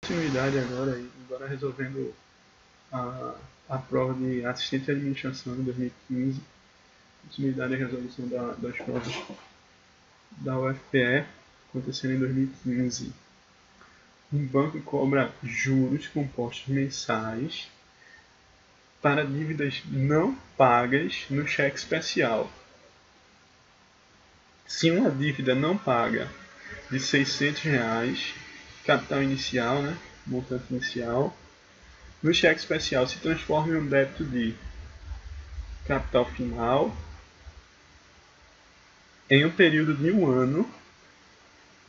Continuidade agora resolvendo a prova de assistente de administração em 2015. Continuidade a resolução das provas da UFPE acontecendo em 2015. Um banco cobra juros compostos mensais para dívidas não pagas no cheque especial. Se uma dívida não paga de R$ 600, capital inicial, né, montante inicial, no cheque especial se transforma em um débito de capital final em um período de um ano,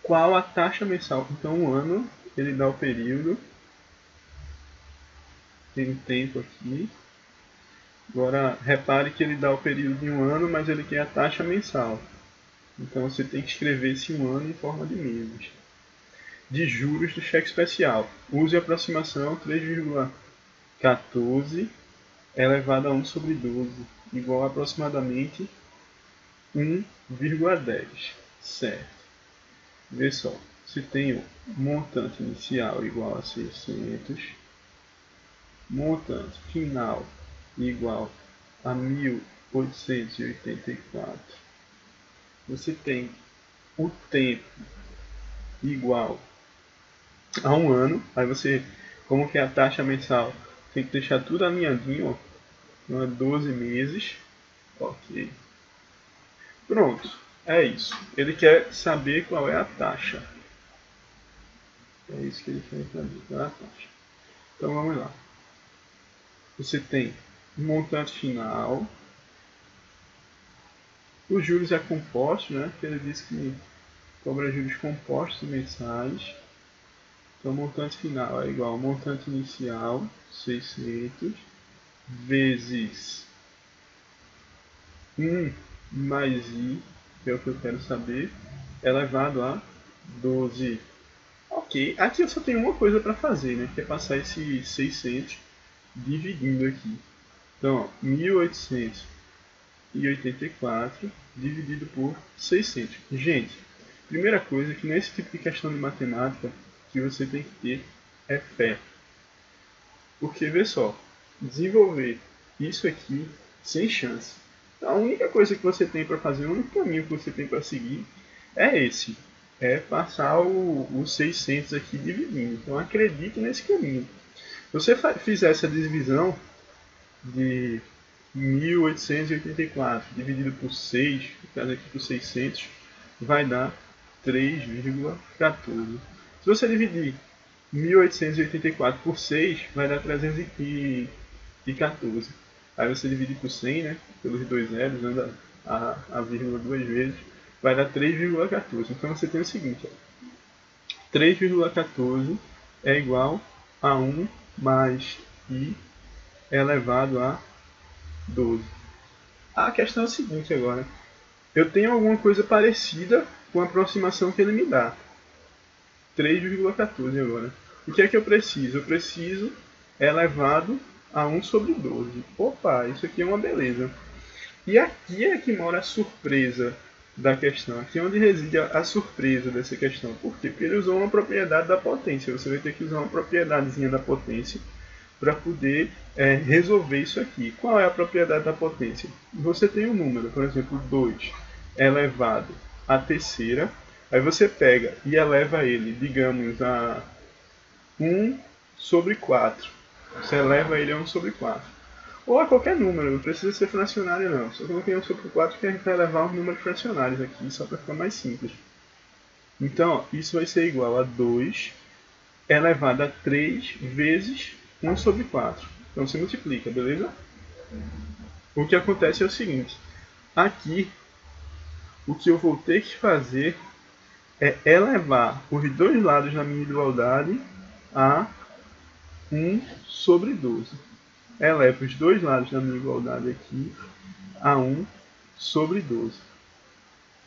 qual a taxa mensal? Então, um ano, ele dá o período, tem um tempo aqui. Agora, repare que ele dá o período de um ano, mas ele quer a taxa mensal. Então, você tem que escrever esse um ano em forma de meses. De juros do cheque especial. Use a aproximação 3,14 elevado a 1 sobre 12, igual a aproximadamente 1,10. Certo. Vê só. Se tem o montante inicial igual a 600, montante final igual a 1.884, você tem o tempo igual a um ano. Aí você, como que é a taxa mensal, tem que deixar tudo alinhadinho, ó. Então é 12 meses. Ok. Pronto. É isso. Ele quer saber qual é a taxa. É isso que ele quer saber, qual é a taxa. Então vamos lá. Você tem o montante final. Os juros é composto, né? Que ele diz que cobra juros compostos mensais. Então, o montante final é igual ao montante inicial, 600, vezes 1 mais i, que é o que eu quero saber, elevado a 12. Ok, aqui eu só tenho uma coisa para fazer, né? Que é passar esse 600 dividindo aqui. Então, ó, 1884 dividido por 600. Gente, primeira coisa que nesse tipo de questão de matemática que você tem que ter é fé. Porque, vê só, desenvolver isso aqui sem chance. A única coisa que você tem para fazer, o único caminho que você tem para seguir é esse. É passar os 600 aqui dividindo. Então acredite nesse caminho. Se você fizer essa divisão de 1884 dividido por 6, no caso aqui por 600, vai dar 3,14. Se você dividir 1884 por 6, vai dar 314. Aí você divide por 100, né? Pelos dois zeros, né? A vírgula duas vezes, vai dar 3,14. Então você tem o seguinte, ó. 3,14 é igual a 1 mais i elevado a 12. A questão é a seguinte agora. Eu tenho alguma coisa parecida com a aproximação que ele me dá. 3,14 agora. O que é que eu preciso? Eu preciso elevado a 1 sobre 12. Opa, isso aqui é uma beleza. E aqui é que mora a surpresa da questão. Aqui é onde reside a surpresa dessa questão. Por quê? Porque ele usou uma propriedade da potência. Você vai ter que usar uma propriedadezinha da potência para poder resolver isso aqui. Qual é a propriedade da potência? Você tem um número, por exemplo, 2 elevado à terceira. Aí você pega e eleva ele, digamos, a 1 sobre 4. Você eleva ele a 1 sobre 4. Ou a qualquer número, não precisa ser fracionário não. Só coloquei 1 sobre 4 que a gente vai levar os números fracionários aqui, só para ficar mais simples. Então, ó, isso vai ser igual a 2 elevado a 3 vezes 1 sobre 4. Então você multiplica, beleza? O que acontece é o seguinte. Aqui, o que eu vou ter que fazer é elevar os dois lados da minha igualdade a 1 sobre 12. Elevo os dois lados da minha igualdade aqui a 1 sobre 12.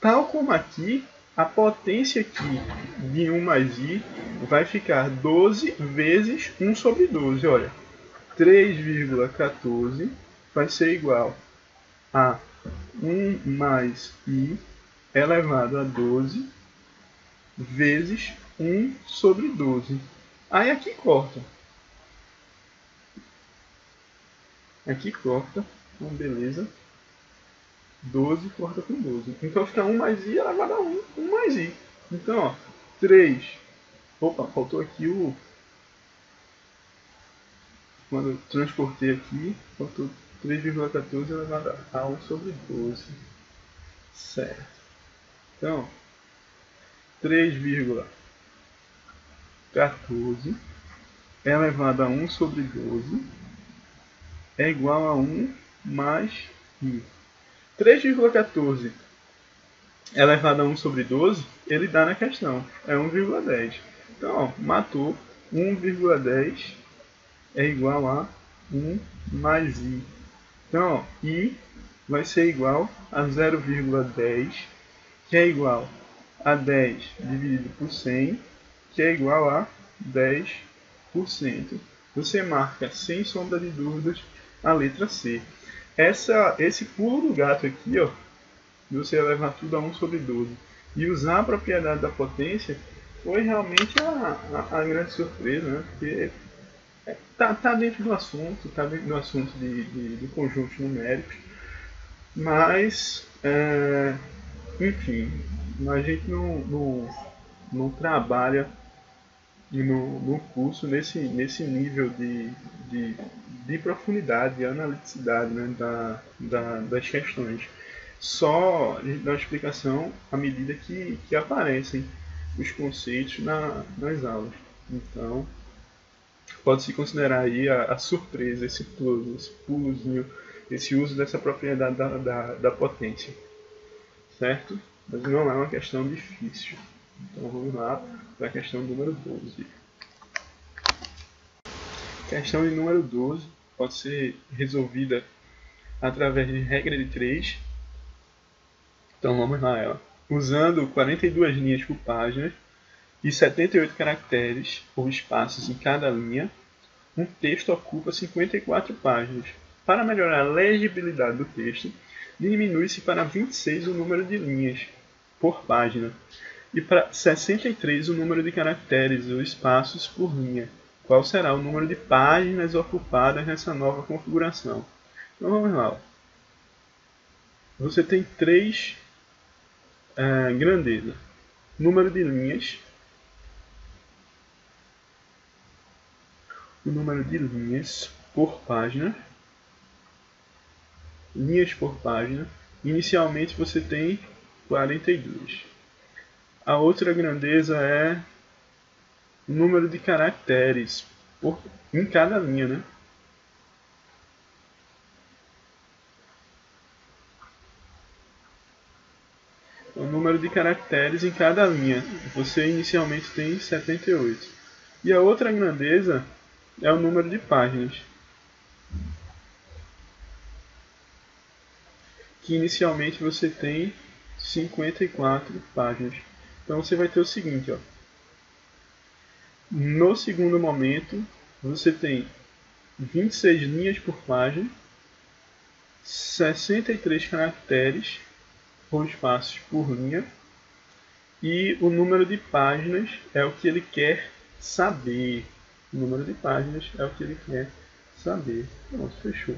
Tal como aqui, a potência aqui de 1 mais i vai ficar 12 vezes 1 sobre 12. Olha, 3,14 vai ser igual a 1 mais i elevado a 12 vezes 1 sobre 12. Aí aqui corta. Aqui corta. Então, beleza. 12 corta com 12. Então fica 1 mais i elevado a 1 mais i. Então, ó, 3. Opa, faltou aqui o... Quando eu transportei aqui, faltou 3,14 elevado a 1 sobre 12. Certo. Então, 3,14 elevado a 1 sobre 12 é igual a 1 mais i. 3,14 elevado a 1 sobre 12, ele dá na questão. É 1,10. Então, ó, matou. 1,10 é igual a 1 mais i. Então, ó, i vai ser igual a 0,10, que é igual a 10 dividido por 100, que é igual a 10%. Você marca, sem sombra de dúvidas, a letra C. Esse pulo do gato aqui, ó, de você levar tudo a 1 sobre 12 e usar a propriedade da potência, foi realmente a grande surpresa, né? Porque tá dentro do assunto, de conjuntos numéricos, mas, enfim, a gente não trabalha no curso nesse nível de profundidade, de analiticidade, né, das questões. Só a gente dá uma explicação à medida que aparecem os conceitos nas aulas. Então, pode-se considerar aí a surpresa, esse pulozinho, esse uso dessa propriedade da potência. Certo? Mas não é uma questão difícil. Então vamos lá para a questão número 12. Questão de número 12 pode ser resolvida através de regra de 3. Então vamos lá, ela. Usando 42 linhas por página e 78 caracteres ou espaços em cada linha, um texto ocupa 54 páginas. Para melhorar a legibilidade do texto, diminui-se para 26 o número de linhas por página e para 63 o número de caracteres ou espaços por linha. Qual será o número de páginas ocupadas nessa nova configuração? Então vamos lá. Você tem três grandezas. Número de linhas. O número de linhas por página. Linhas por página. Inicialmente você tem 42. A outra grandeza é o número de caracteres em cada linha, né? O número de caracteres em cada linha. Você inicialmente tem 78. E a outra grandeza é o número de páginas, que inicialmente você tem 54 páginas. Então você vai ter o seguinte, ó. No segundo momento, você tem 26 linhas por página, 63 caracteres ou espaços por linha, e o número de páginas é o que ele quer saber. O número de páginas é o que ele quer saber. Pronto, fechou.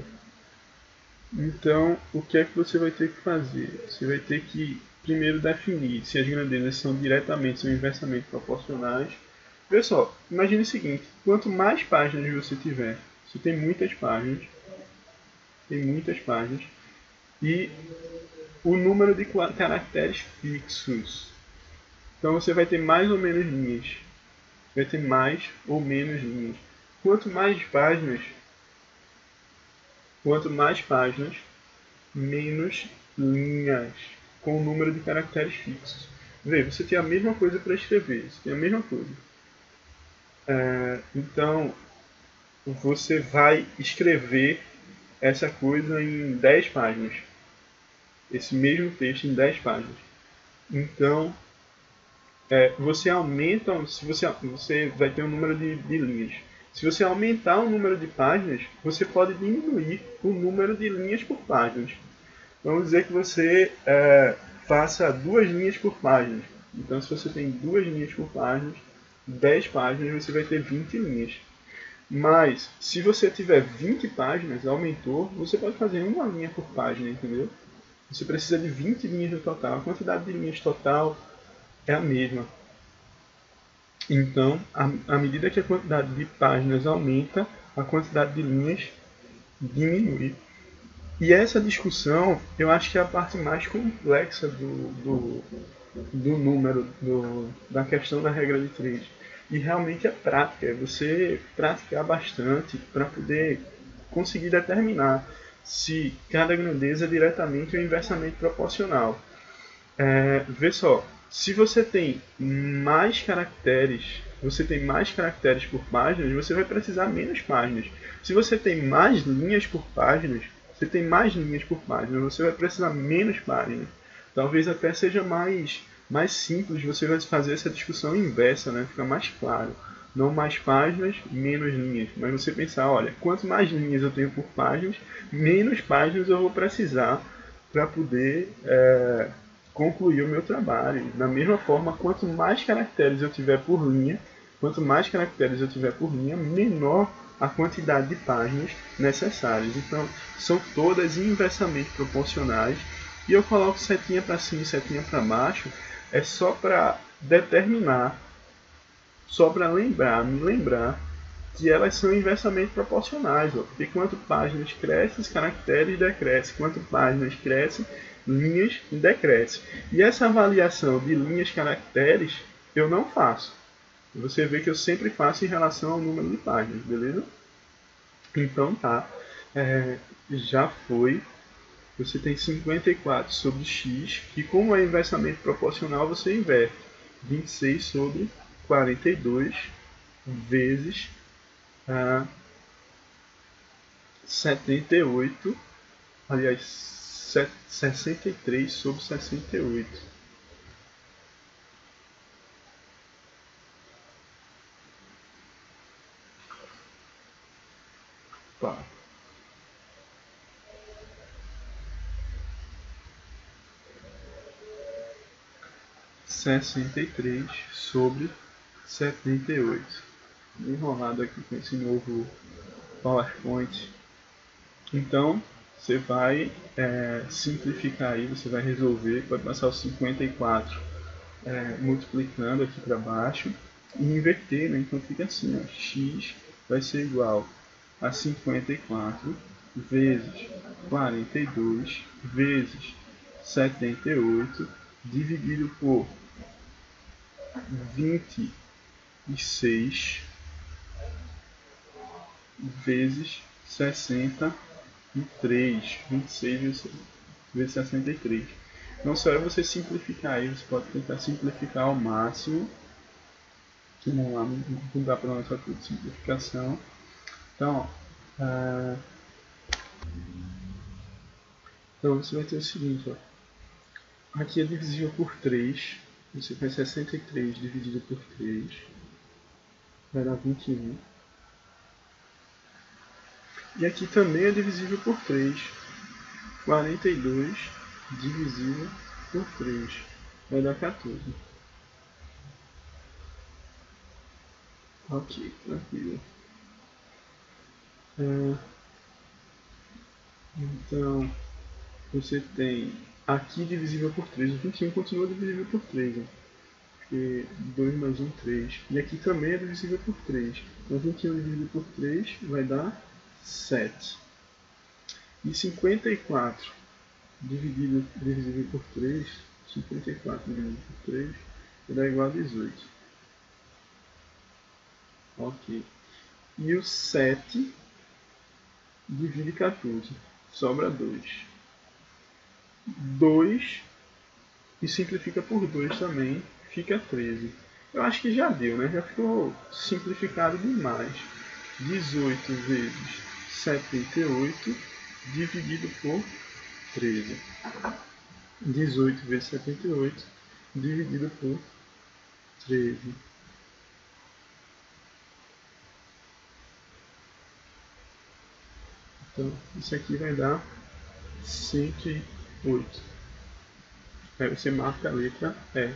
Então, o que é que você vai ter que fazer? Você vai ter que primeiro definir se as grandezas são diretamente ou inversamente proporcionais. Veja só, imagine o seguinte, quanto mais páginas você tiver, você tem muitas páginas, e o número de caracteres fixos. Então você vai ter mais ou menos linhas. Vai ter mais ou menos linhas. Quanto mais páginas, menos linhas com o número de caracteres fixos. Vê, você tem a mesma coisa para escrever. Você tem a mesma coisa. Então, você vai escrever essa coisa em 10 páginas. Esse mesmo texto em 10 páginas. Então, você aumenta, se você vai ter um número de linhas. Se você aumentar o número de páginas, você pode diminuir o número de linhas por páginas. Vamos dizer que você faça 2 linhas por página. Então, se você tem 2 linhas por página, 10 páginas, você vai ter 20 linhas. Mas, se você tiver 20 páginas, aumentou, você pode fazer uma linha por página, entendeu? Você precisa de 20 linhas no total. A quantidade de linhas total é a mesma. Então, à medida que a quantidade de páginas aumenta, a quantidade de linhas diminui. E essa discussão, eu acho que é a parte mais complexa do número, da questão da regra de 3. E realmente é prática, é você praticar bastante para poder conseguir determinar se cada grandeza é diretamente ou inversamente proporcional. Vê só, se você tem mais caracteres por páginas, você vai precisar menos páginas. Se você tem mais linhas por páginas, você tem mais linhas por página, você vai precisar menos páginas. Talvez até seja mais simples você vai fazer essa discussão inversa, né? Fica mais claro. Não mais páginas, menos linhas. Mas você pensar, olha, quanto mais linhas eu tenho por páginas, menos páginas eu vou precisar para poder concluir o meu trabalho. Da mesma forma, quanto mais caracteres eu tiver por linha, menor a quantidade de páginas necessárias. Então, são todas inversamente proporcionais. E eu coloco setinha para cima e setinha para baixo, é só para determinar, só para me lembrar que elas são inversamente proporcionais. Ó. Porque quanto páginas crescem, os caracteres decrescem. Quanto páginas crescem, linhas decrescem. E essa avaliação de linhas caracteres eu não faço. Você vê que eu sempre faço em relação ao número de páginas, beleza? Então tá. Já foi. Você tem 54 sobre x, que como é inversamente proporcional, você inverte. 26 sobre 42 vezes 78, aliás, 63 sobre 68. Tá. Sessenta e três sobre 78. Enrolado aqui com esse novo PowerPoint. Então, você vai simplificar aí, você vai resolver, pode passar os 54 multiplicando aqui para baixo e inverter, né? Então fica assim, ó, x vai ser igual a 54 vezes 42 vezes 78 dividido por 26 vezes 63. 26 vezes 63. Não só é você simplificar aí, você pode tentar simplificar ao máximo. Que não dá para nossa tudo simplificação. Então, então você vai ter o seguinte, ó. Aqui é divisível por 3. Você faz 63 dividido por 3. Vai dar 21. E aqui também é divisível por 3. 42 divisível por 3. Vai dar 14. Ok, tranquilo. Então, você tem aqui divisível por 3. O 21 continua divisível por 3. Né? Porque 2 mais 1, 3. E aqui também é divisível por 3. Então 21 dividido por 3 vai dar 7. E 54 divisível por 3, 54 dividido por 3 vai dar igual a 18. Ok. E o 7 divide 14. Sobra 2. 2 e simplifica por 2 também, fica 13. Eu acho que já deu, né? Já ficou simplificado demais. 18 vezes 78 dividido por 13. 18 vezes 78 dividido por 13. Então, isso aqui vai dar 108. Aí você marca a letra E.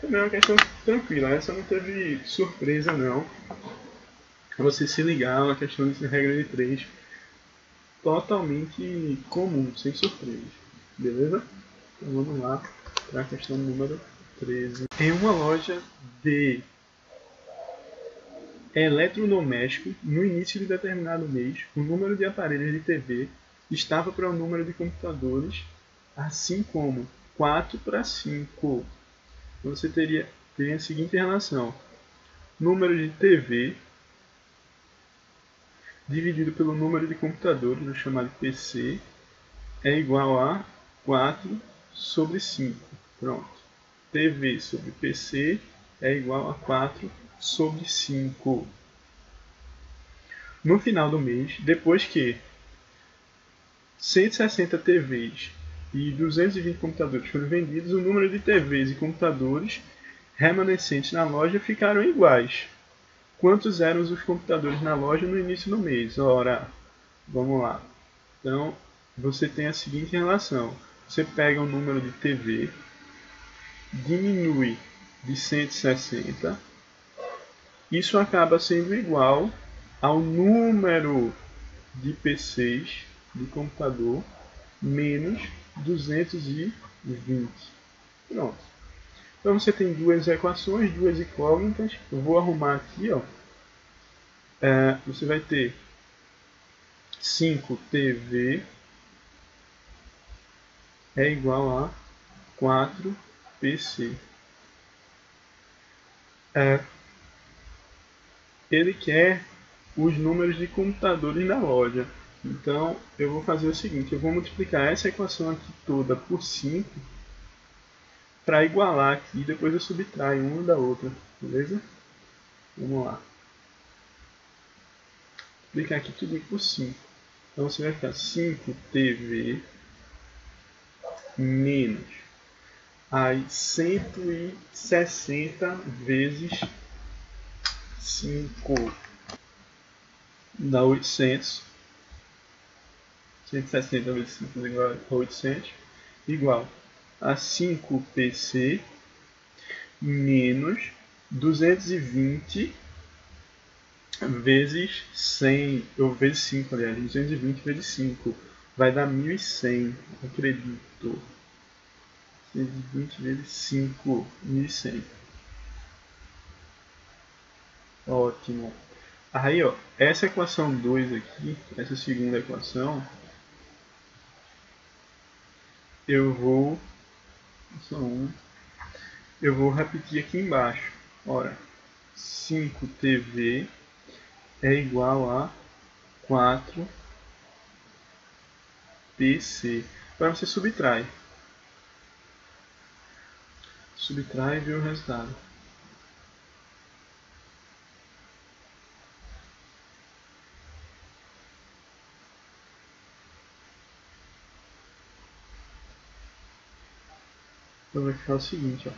Também é uma questão tranquila, essa não teve surpresa não. Você se ligar, é uma questão de regra de 3 totalmente comum, sem surpresas. Beleza? Então vamos lá para a questão número 13. Em uma loja de eletrodoméstico, no início de determinado mês, o número de aparelhos de TV estava para o número de computadores, assim como 4 para 5. Você teria a seguinte relação: número de TV dividido pelo número de computadores, o chamado PC, é igual a 4 sobre 5. Pronto. TV sobre PC é igual a 4 sobre 5. No final do mês, depois que 160 TVs e 220 computadores foram vendidos, o número de TVs e computadores remanescentes na loja ficaram iguais. Quantos eram os computadores na loja no início do mês? Ora, vamos lá. Então, você tem a seguinte relação. Você pega o número de TV, diminui de 160, isso acaba sendo igual ao número de PCs de computador menos 220. Pronto. Então você tem duas equações, duas incógnitas. Eu vou arrumar aqui, ó. Você vai ter 5TV é igual a 4PC. Ele quer os números de computadores na loja. Então eu vou fazer o seguinte, eu vou multiplicar essa equação aqui toda por 5 para igualar aqui, depois eu subtraio uma da outra, beleza? Vamos lá. Multiplicar aqui tudo por 5. Então você vai ficar 5TV menos aí 160 vezes 5 dá 800. 160 vezes 5 igual a 800, igual a 5PC menos 220 vezes 100, ou vezes 5, aliás, 220 vezes 5, vai dar 1100, acredito. 220 vezes 5, 1100. Ótimo. Aí, ó, essa equação 2 aqui, essa segunda equação, eu vou repetir aqui embaixo. Ora, 5TV é igual a 4PC. Agora você subtrai. Subtrai e vê o resultado. Então vai ficar o seguinte, ó.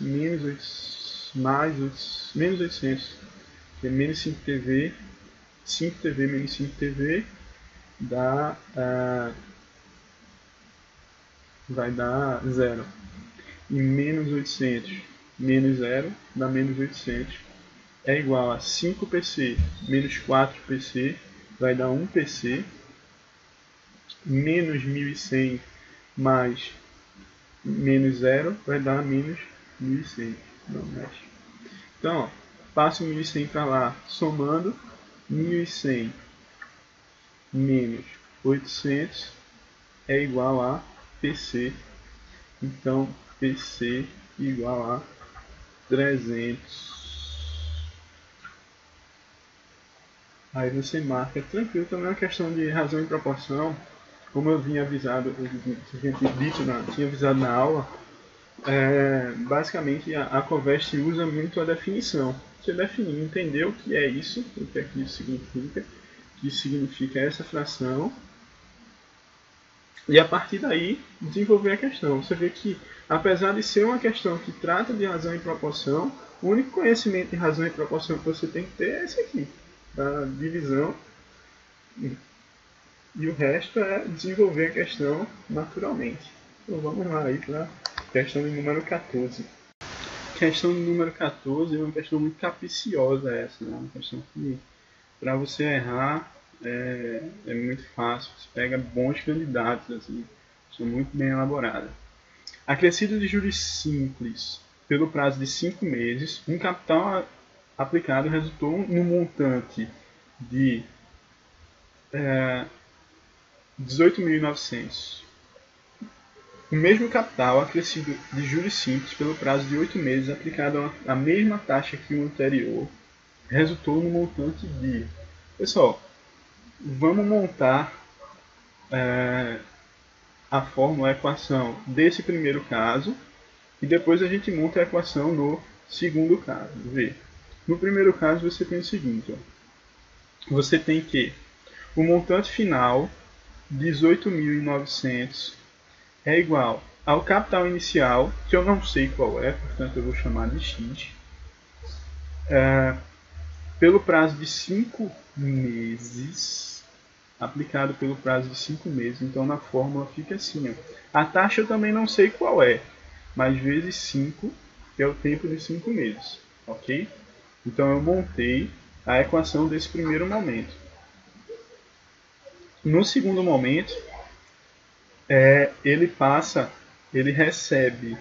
Menos 800, que é menos 5TV, 5TV menos 5TV, dá, vai dar 0. E menos 800 menos 0 dá menos 800. É igual a 5PC menos 4PC, vai dar 1PC. Menos 1100 mais menos 0 vai dar menos 1100. Não mexe. Então, ó, passo 1100 para lá, somando 1100 menos 800 é igual a PC. Então, PC igual a 300. Aí você marca tranquilo. Também é uma questão de razão e proporção. Como eu tinha avisado na aula, basicamente a Covest usa muito a definição. Você definir, entender o que é isso, o que é que isso significa, o que significa essa fração, e a partir daí desenvolver a questão. Você vê que, apesar de ser uma questão que trata de razão e proporção, o único conhecimento de razão e proporção que você tem que ter é esse aqui, da divisão E o resto é desenvolver a questão naturalmente. Então vamos lá aí para a questão de número 14. Questão de número 14 é uma questão muito capiciosa essa, né? Uma questão que para você errar é muito fácil. Você pega bons candidatos, assim, são muito bem elaboradas. Acrescido de juros simples pelo prazo de 5 meses, um capital aplicado resultou no montante de 18.900. O mesmo capital acrescido de juros simples pelo prazo de 8 meses aplicado à mesma taxa que o anterior resultou no montante de... Pessoal, vamos montar a fórmula, a equação desse primeiro caso e depois a gente monta a equação do segundo caso. Vê. No primeiro caso você tem o seguinte, ó. Você tem que o montante final, 18.900, é igual ao capital inicial, que eu não sei qual é, portanto eu vou chamar de X, pelo prazo de 5 meses, aplicado pelo prazo de 5 meses. Então na fórmula fica assim, ó. A taxa eu também não sei qual é, mas vezes 5 é o tempo de 5 meses, ok? Então eu montei a equação desse primeiro momento. No segundo momento, ele recebe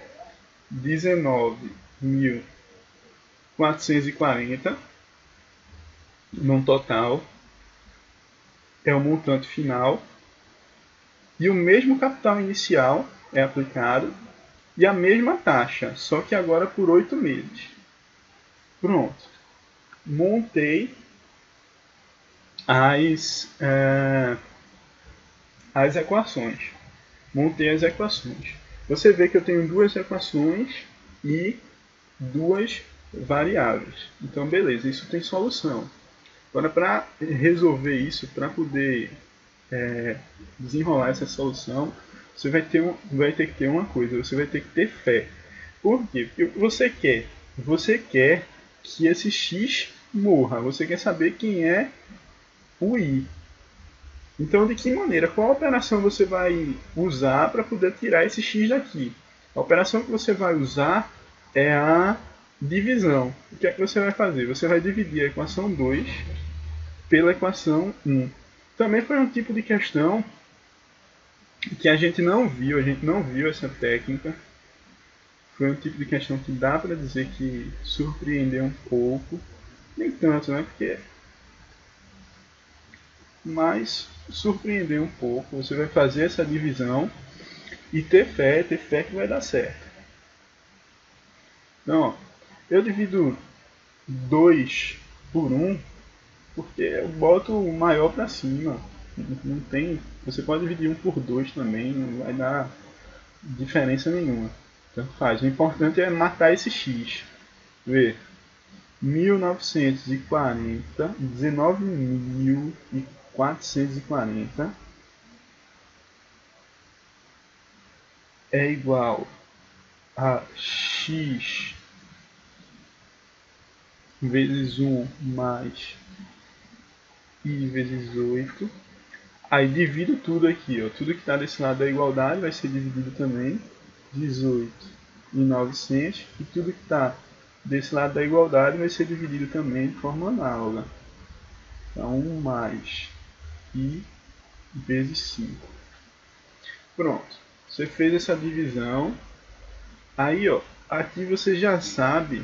19.440 num total, é o montante final, e o mesmo capital inicial é aplicado e a mesma taxa, só que agora por 8 meses. Pronto. Montei as equações. Montei as equações. Você vê que eu tenho duas equações e duas variáveis. Então, beleza, isso tem solução. Agora, para resolver isso, para poder desenrolar essa solução, você vai ter que ter uma coisa, você vai ter que ter fé. Por quê? Porque você quer que esse X morra, você quer saber quem é o Y. Então, de que maneira? Qual operação você vai usar para poder tirar esse X daqui? A operação que você vai usar é a divisão. O que é que você vai fazer? Você vai dividir a equação 2 pela equação 1. Também foi um tipo de questão que a gente não viu essa técnica. Foi um tipo de questão que dá para dizer que surpreendeu um pouco. Nem tanto, né? Mas surpreender um pouco. Você vai fazer essa divisão e ter fé que vai dar certo. Então, ó, eu divido 2 por 1 porque eu boto o maior para cima. Não tem, você pode dividir 1 por 2 também, não vai dar diferença nenhuma. Tanto faz. O importante é matar esse X. Vê. 1940, 19.440 é igual a X vezes 1 mais I vezes 8. Aí divido tudo aqui, ó. Tudo que está desse lado da igualdade vai ser dividido também. 18 e 900. E tudo que está desse lado da igualdade vai ser dividido também de forma análoga. Então 1 mais I vezes 5. Pronto. Você fez essa divisão. Aí, ó, aqui você já sabe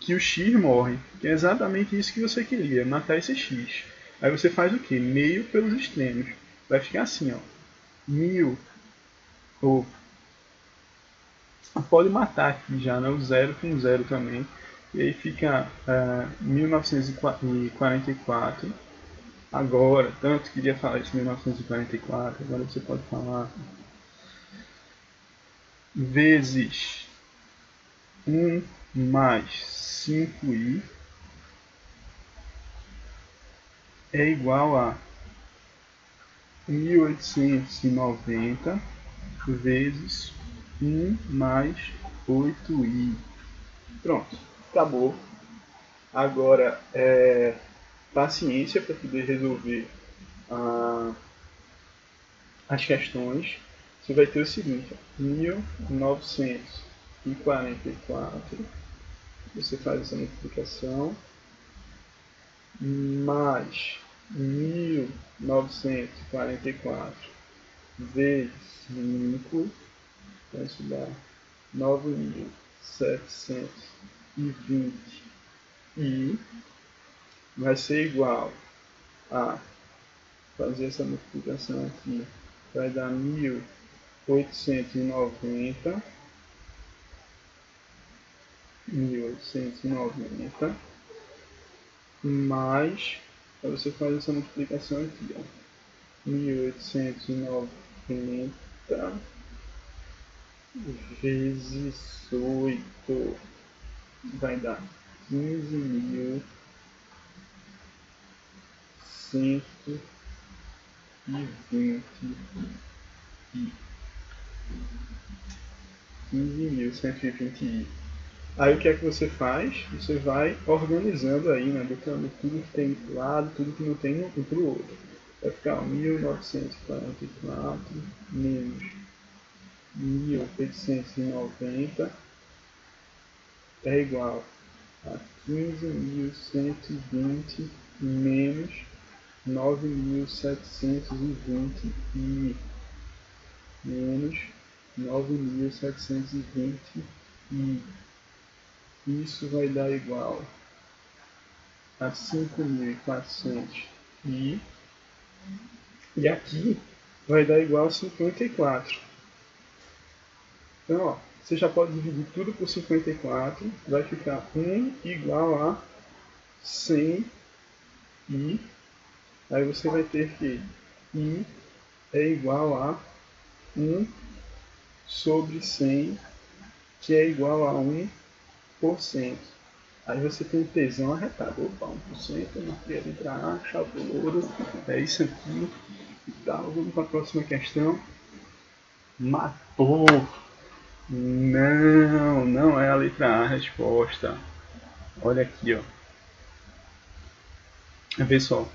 que o x morre, que é exatamente isso que você queria, matar esse x. Aí você faz o que? Meio pelos extremos. Vai ficar assim, ó. 1000, ou pode matar aqui já, né? O 0 com 0 também. E aí fica 1944. Agora, tanto queria falar isso 1944, agora você pode falar vezes 1 mais 5i é igual a 1890 vezes 1 mais 8i. Pronto, acabou. Agora paciência para poder resolver as questões. Você vai ter o seguinte: 1944, você faz essa multiplicação, mais 1944 vezes 5, então isso dá 9.720 e vai ser igual a fazer essa multiplicação aqui, vai dar 1890 mais, aí você faz essa multiplicação aqui, ó, 1890 vezes 8 vai dar 15.120i. Aí o que é que você faz? Você vai organizando aí, né? Botando tudo que tem para um lado, tudo que não tem um para o outro. Vai ficar 1944 menos 1890 é igual a 15.120 menos 9.720 e menos 9.720 e isso vai dar igual a 5.400 e aqui vai dar igual a 54. Então, ó, você já pode dividir tudo por 54, vai ficar 1 igual a 100 e aí você vai ter que i é igual a 1 sobre 100, que é igual a 1%. Aí você tem tesão arretado. Opa, 1%, eu marquei a letra A, chave ouro, é isso aqui e tal. Vamos para a próxima questão. Matou! Não, não é a letra A a resposta. Olha aqui, ó. Vê só.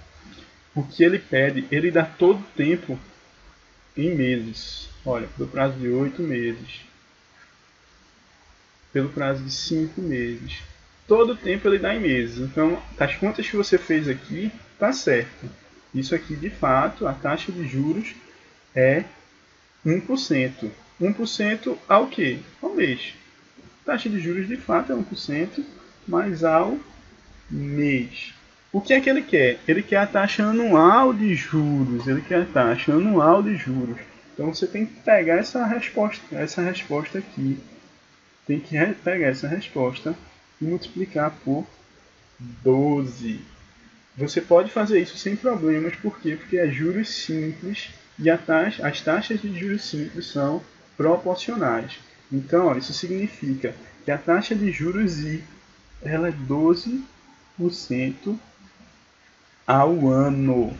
O que ele pede, ele dá todo o tempo em meses. Olha, pelo prazo de 8 meses. Pelo prazo de 5 meses. Todo o tempo ele dá em meses. Então, as contas que você fez aqui, tá certo. Isso aqui, de fato, a taxa de juros é 1%. 1% ao quê? Ao mês. A taxa de juros, de fato, é 1%, mas ao mês. O que é que ele quer? Ele quer a taxa anual de juros. Ele quer a taxa anual de juros. Então você tem que pegar essa resposta aqui. Tem que pegar essa resposta e multiplicar por 12. Você pode fazer isso sem problemas, por quê? Porque é juros simples e as taxas de juros simples são proporcionais. Então, ó, isso significa que a taxa de juros I ela é 12% ao ano.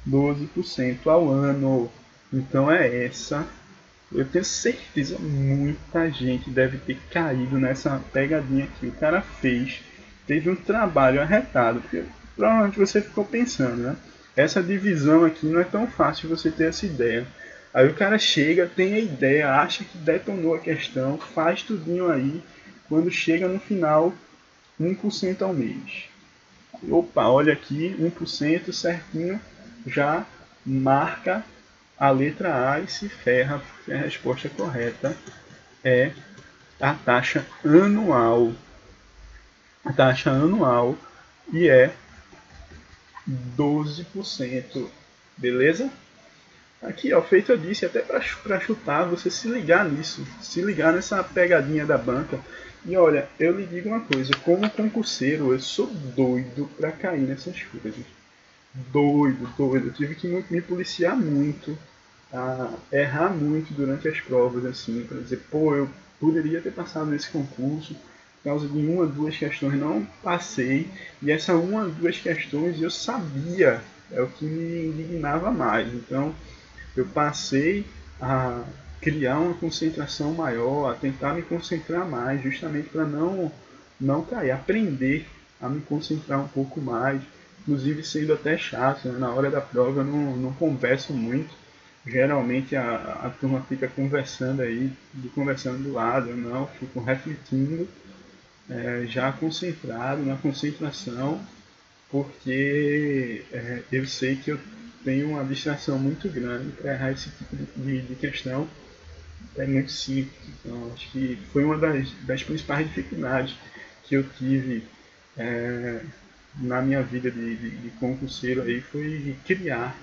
12% ao ano. Então é essa. Eu tenho certeza muita gente deve ter caído nessa pegadinha que o cara fez. Teve um trabalho arretado. Porque provavelmente você ficou pensando, né? Essa divisão aqui não é tão fácil você ter essa ideia. Aí o cara chega, tem a ideia, acha que detonou a questão, faz tudinho aí. Quando chega no final, 1% ao mês. Opa, olha aqui, 1% certinho, já marca a letra A e se ferra, porque a resposta correta é a taxa anual. A taxa anual e é 12%. Beleza? Aqui, ó, feito eu disse, até para chutar, você se ligar nisso, se ligar nessa pegadinha da banca. E olha, eu lhe digo uma coisa, como concurseiro, eu sou doido para cair nessas coisas. Doido, doido. Eu tive que me policiar muito, errar muito durante as provas, assim, para dizer, pô, eu poderia ter passado nesse concurso, por causa de uma, duas questões não passei, e essa uma, duas questões eu sabia, é o que me indignava mais. Então, eu passei a criar uma concentração maior, a tentar me concentrar mais, justamente para não cair, aprender a me concentrar um pouco mais, inclusive sendo até chato, né? Na hora da prova eu não converso muito, geralmente a turma fica conversando aí, conversando do lado, eu não, fico refletindo, já concentrado na concentração, porque eu sei que eu tenho uma distração muito grande para errar esse tipo de questão. É muito simples. Então, acho que foi uma das principais dificuldades que eu tive é, na minha vida de concurseiro aí, foi criar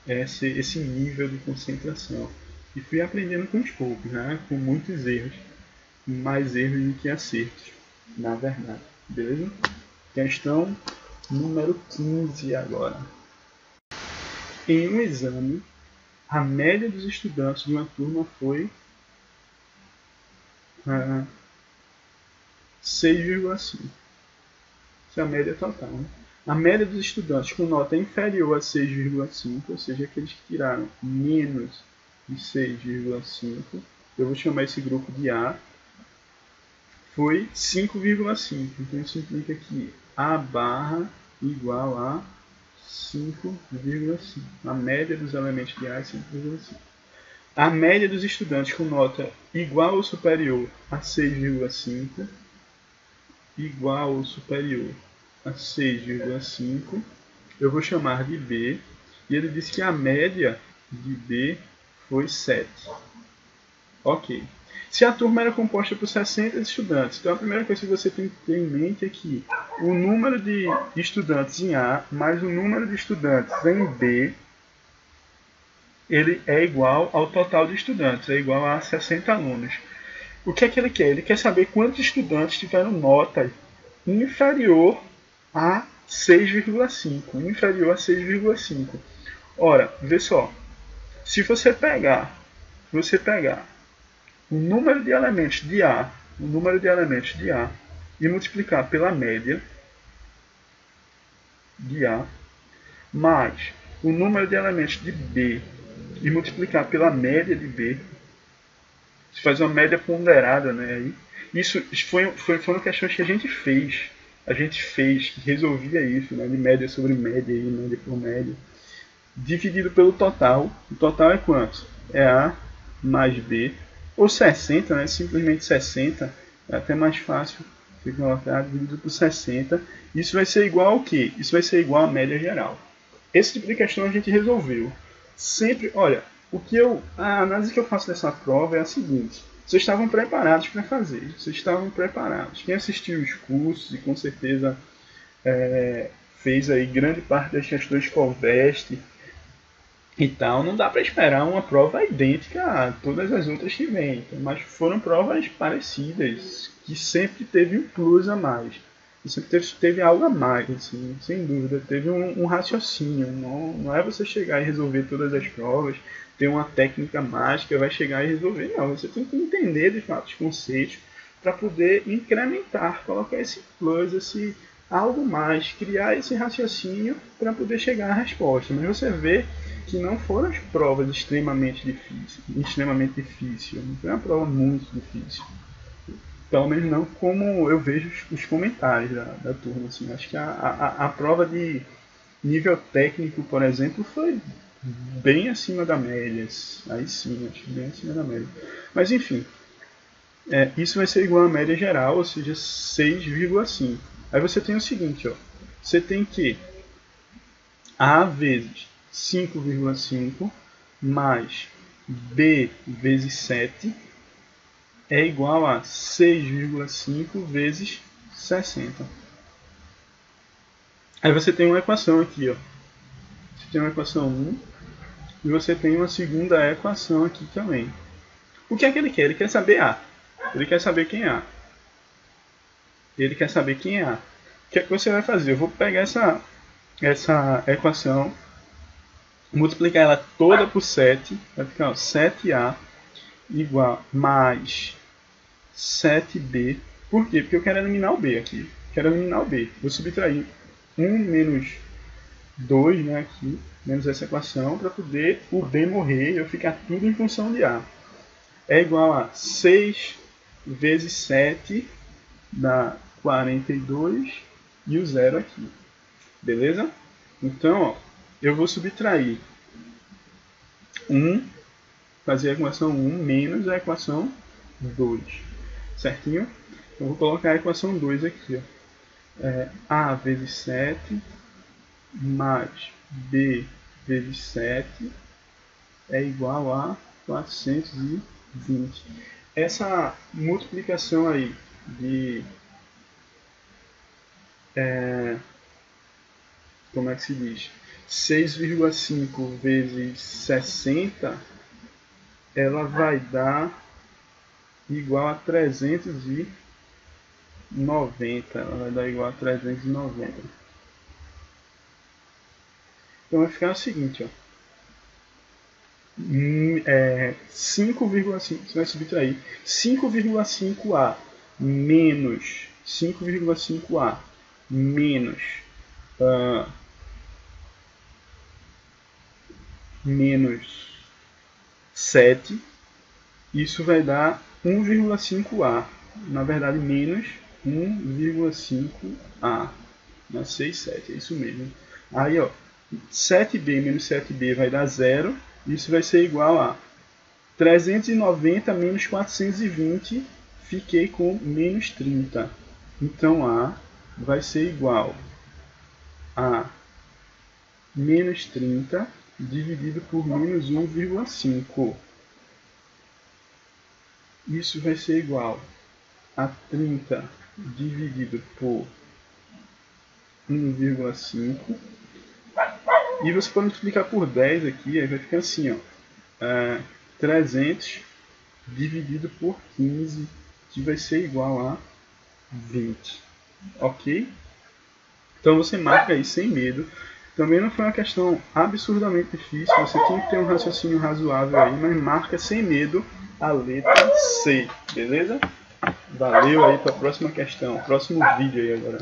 esse nível de concentração. E fui aprendendo com os poucos, né? Com muitos erros, mais erros do que acertos, na verdade. Beleza? Questão número 15 agora. Em um exame, a média dos estudantes de uma turma foi 6,5. Isso é a média total. Né? A média dos estudantes com nota inferior a 6,5, ou seja, aqueles que tiraram menos de 6,5, eu vou chamar esse grupo de A, foi 5,5. Então isso implica que A barra igual a 5,5. A média dos elementos de A é 5,5. A média dos estudantes com nota igual ou superior a 6,5, igual ou superior a 6,5, eu vou chamar de B, e ele disse que a média de B foi 7. Ok. Se a turma era composta por 60 estudantes, então a primeira coisa que você tem que ter em mente é que o número de estudantes em A mais o número de estudantes em B, ele é igual ao total de estudantes, é igual a 60 alunos. O que é que ele quer? Ele quer saber quantos estudantes tiveram nota inferior a 6,5. Inferior a 6,5. Ora, vê só. Se você pegar o número de elementos de A, e multiplicar pela média de A, mais o número de elementos de B e multiplicar pela média de B, você faz uma média ponderada, né? Aí. Isso foram questões que a gente fez. Que resolvia isso, né? De média sobre média, média por média. Dividido pelo total. O total é quanto? É A mais B. Ou 60, né? Simplesmente 60. É até mais fácil de colocar dividido por 60. Isso vai ser igual ao quê? Isso vai ser igual à média geral. Esse tipo de questão a gente resolveu. Sempre, olha, a análise que eu faço dessa prova é a seguinte: vocês estavam preparados para fazer, vocês estavam preparados. Quem assistiu os cursos e com certeza fez aí grande parte das questões Covest e tal, não dá para esperar uma prova idêntica a todas as outras que vêm, mas foram provas parecidas, que sempre teve um plus a mais. Sempre teve algo a mais, assim, sem dúvida. Teve um raciocínio. Não é você chegar e resolver todas as provas, ter uma técnica mágica, vai chegar e resolver. Não, você tem que entender de fato os conceitos para poder incrementar, colocar esse plus, esse algo mais, criar esse raciocínio para poder chegar à resposta. Mas você vê que não foram as provas extremamente difíceis. Não foi uma prova muito difícil. Pelo menos não como eu vejo os comentários da turma. Assim. Acho que a prova de nível técnico, por exemplo, foi bem acima da média. Aí sim, acho que bem acima da média. Mas enfim, isso vai ser igual à média geral, ou seja, 6,5. Aí você tem o seguinte, ó, você tem que A vezes 5,5 mais B vezes 7 é igual a 6,5 vezes 60. Aí você tem uma equação aqui, ó. Você tem uma equação 1 e você tem uma segunda equação aqui também. O que é que ele quer? Ele quer saber A. Ele quer saber quem é A. Ele quer saber quem é A. O que é que você vai fazer? Eu vou pegar essa equação, multiplicar ela toda por 7, vai ficar 7A igual mais 7B. Por quê? Porque eu quero eliminar o B aqui. Quero eliminar o B. Vou subtrair 1 menos 2, né, aqui, menos essa equação, para poder o B morrer e eu ficar tudo em função de A. É igual a 6 vezes 7 dá 42 e o 0 aqui. Beleza? Então, ó, eu vou subtrair 1, fazer a equação 1 menos a equação 2. Certinho? Eu vou colocar a equação 2 aqui. Ó. A vezes 7 mais B vezes 7 é igual a 420. Essa multiplicação aí de... como é que se diz? 6,5 vezes 60, ela vai dar igual a 390. Ela vai dar igual a 390. Então vai ficar o seguinte, ó. 5,5, você vai subtrair 5,5A menos 5,5A menos menos 7, isso vai dar 1,5A, na verdade menos 1,5A, na 6, 7, é isso mesmo. Aí, ó, 7B menos 7B vai dar 0, isso vai ser igual a 390 menos 420, fiquei com menos 30. Então, A vai ser igual a menos 30 dividido por menos 1,5. Isso vai ser igual a 30 dividido por 1,5. E você pode multiplicar por 10 aqui, aí vai ficar assim, ó. 300 dividido por 15, que vai ser igual a 20. Ok? Então você marca aí sem medo. Também não foi uma questão absurdamente difícil, você tem que ter um raciocínio razoável aí, mas marca sem medo a letra C, beleza? Valeu aí para a próxima questão, próximo vídeo aí agora.